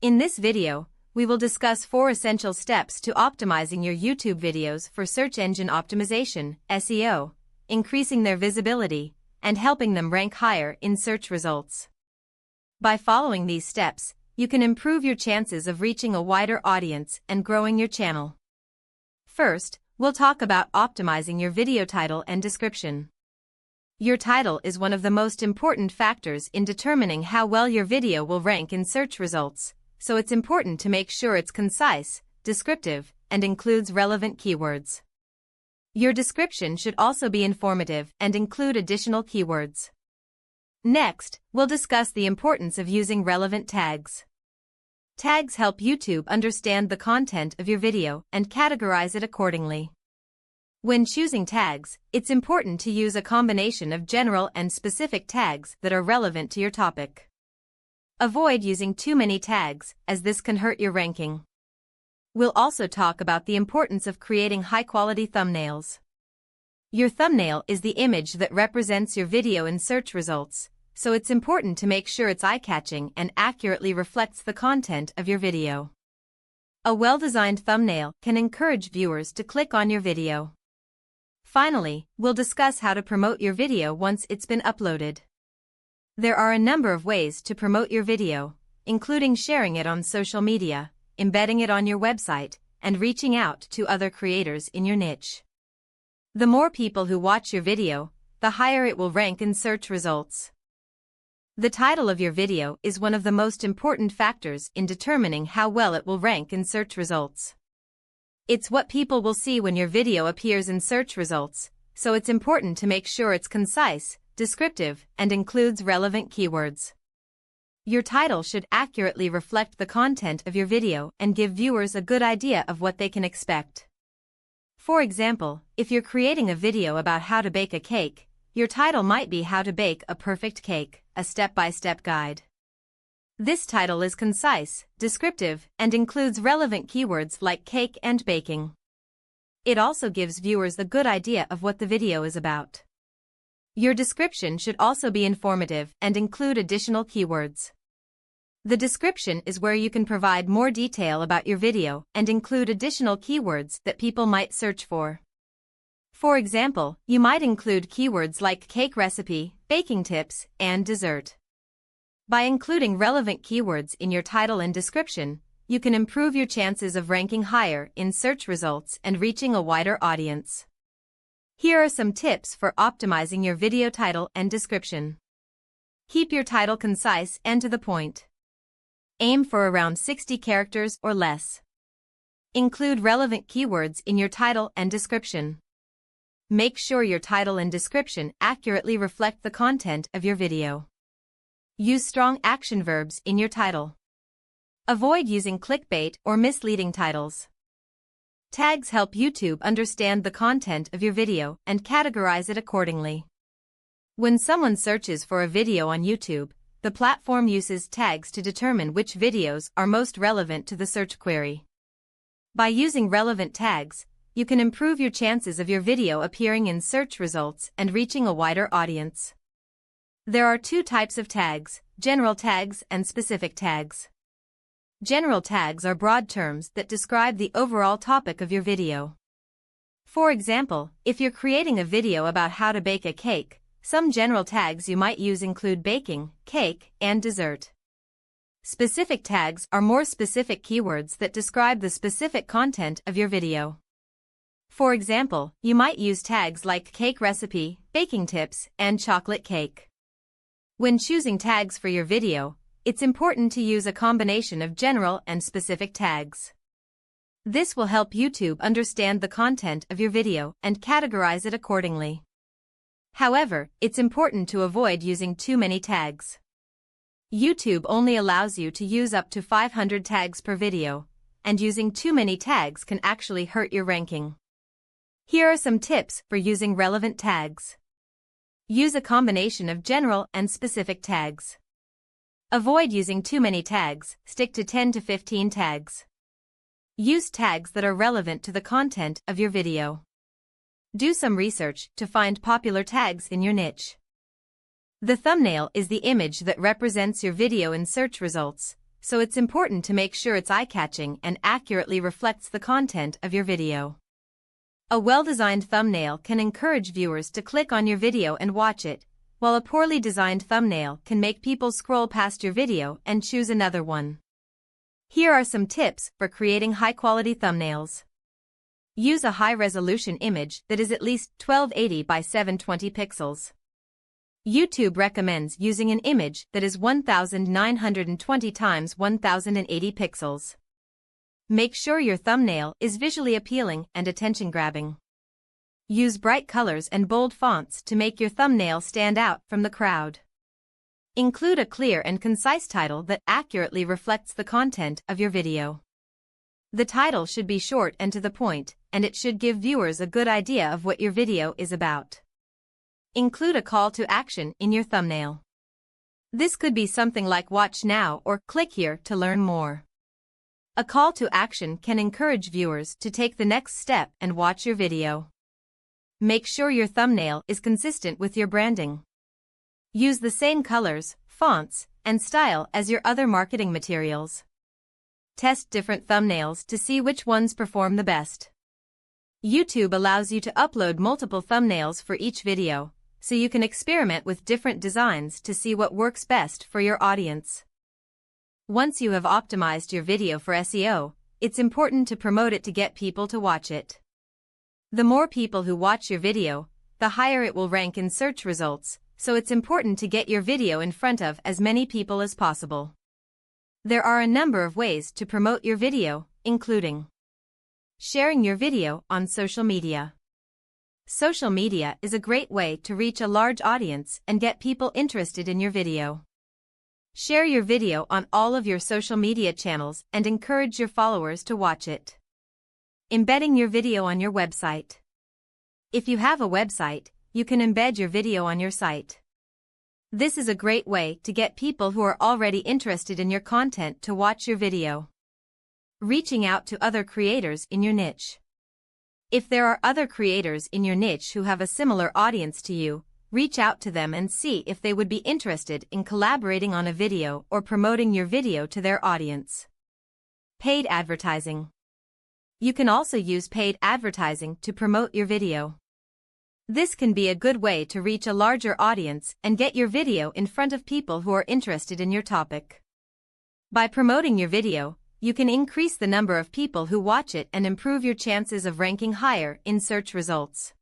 In this video, we will discuss 4 essential steps to optimizing your YouTube videos for search engine optimization, SEO, increasing their visibility, and helping them rank higher in search results. By following these steps, you can improve your chances of reaching a wider audience and growing your channel. First, we'll talk about optimizing your video title and description. Your title is one of the most important factors in determining how well your video will rank in search results, so it's important to make sure it's concise, descriptive, and includes relevant keywords. Your description should also be informative and include additional keywords. Next, we'll discuss the importance of using relevant tags. Tags help YouTube understand the content of your video and categorize it accordingly. When choosing tags, it's important to use a combination of general and specific tags that are relevant to your topic. Avoid using too many tags, as this can hurt your ranking. We'll also talk about the importance of creating high-quality thumbnails. Your thumbnail is the image that represents your video in search results, so it's important to make sure it's eye-catching and accurately reflects the content of your video. A well-designed thumbnail can encourage viewers to click on your video. Finally, we'll discuss how to promote your video once it's been uploaded. There are a number of ways to promote your video, including sharing it on social media, embedding it on your website, and reaching out to other creators in your niche. The more people who watch your video, the higher it will rank in search results. The title of your video is one of the most important factors in determining how well it will rank in search results. It's what people will see when your video appears in search results, so it's important to make sure it's concise, descriptive, and includes relevant keywords. Your title should accurately reflect the content of your video and give viewers a good idea of what they can expect. For example, if you're creating a video about how to bake a cake, your title might be How to Bake a Perfect Cake, a step-by-step guide. This title is concise, descriptive, and includes relevant keywords like cake and baking. It also gives viewers a good idea of what the video is about. Your description should also be informative and include additional keywords. The description is where you can provide more detail about your video and include additional keywords that people might search for. For example, you might include keywords like cake recipe, baking tips, and dessert. By including relevant keywords in your title and description, you can improve your chances of ranking higher in search results and reaching a wider audience. Here are some tips for optimizing your video title and description. Keep your title concise and to the point. Aim for around 60 characters or less. Include relevant keywords in your title and description. Make sure your title and description accurately reflect the content of your video. Use strong action verbs in your title. Avoid using clickbait or misleading titles. Tags help YouTube understand the content of your video and categorize it accordingly. When someone searches for a video on YouTube, the platform uses tags to determine which videos are most relevant to the search query. By using relevant tags, you can improve your chances of your video appearing in search results and reaching a wider audience. There are 2 types of tags, general tags and specific tags. General tags are broad terms that describe the overall topic of your video. For example, if you're creating a video about how to bake a cake, some general tags you might use include baking, cake, and dessert. Specific tags are more specific keywords that describe the specific content of your video. For example, you might use tags like cake recipe, baking tips, and chocolate cake. When choosing tags for your video, it's important to use a combination of general and specific tags. This will help YouTube understand the content of your video and categorize it accordingly. However, it's important to avoid using too many tags. YouTube only allows you to use up to 500 tags per video, and using too many tags can actually hurt your ranking. Here are some tips for using relevant tags. Use a combination of general and specific tags. Avoid using too many tags, stick to 10 to 15 tags. Use tags that are relevant to the content of your video. Do some research to find popular tags in your niche. The thumbnail is the image that represents your video in search results, so it's important to make sure it's eye-catching and accurately reflects the content of your video. A well-designed thumbnail can encourage viewers to click on your video and watch it, while a poorly designed thumbnail can make people scroll past your video and choose another one. Here are some tips for creating high-quality thumbnails. Use a high-resolution image that is at least 1280 by 720 pixels. YouTube recommends using an image that is 1920 x 1080 pixels. Make sure your thumbnail is visually appealing and attention-grabbing. Use bright colors and bold fonts to make your thumbnail stand out from the crowd. Include a clear and concise title that accurately reflects the content of your video. The title should be short and to the point, and it should give viewers a good idea of what your video is about. Include a call to action in your thumbnail. This could be something like "Watch now" or "Click here to learn more." A call to action can encourage viewers to take the next step and watch your video. Make sure your thumbnail is consistent with your branding. Use the same colors, fonts, and style as your other marketing materials. Test different thumbnails to see which ones perform the best. YouTube allows you to upload multiple thumbnails for each video, so you can experiment with different designs to see what works best for your audience. Once you have optimized your video for SEO, it's important to promote it to get people to watch it. The more people who watch your video, the higher it will rank in search results, so it's important to get your video in front of as many people as possible. There are a number of ways to promote your video, including sharing your video on social media. Social media is a great way to reach a large audience and get people interested in your video. Share your video on all of your social media channels and encourage your followers to watch it. Embedding your video on your website. If you have a website, you can embed your video on your site. This is a great way to get people who are already interested in your content to watch your video. Reaching out to other creators in your niche. If there are other creators in your niche who have a similar audience to you, reach out to them and see if they would be interested in collaborating on a video or promoting your video to their audience. Paid advertising. You can also use paid advertising to promote your video. This can be a good way to reach a larger audience and get your video in front of people who are interested in your topic. By promoting your video, you can increase the number of people who watch it and improve your chances of ranking higher in search results.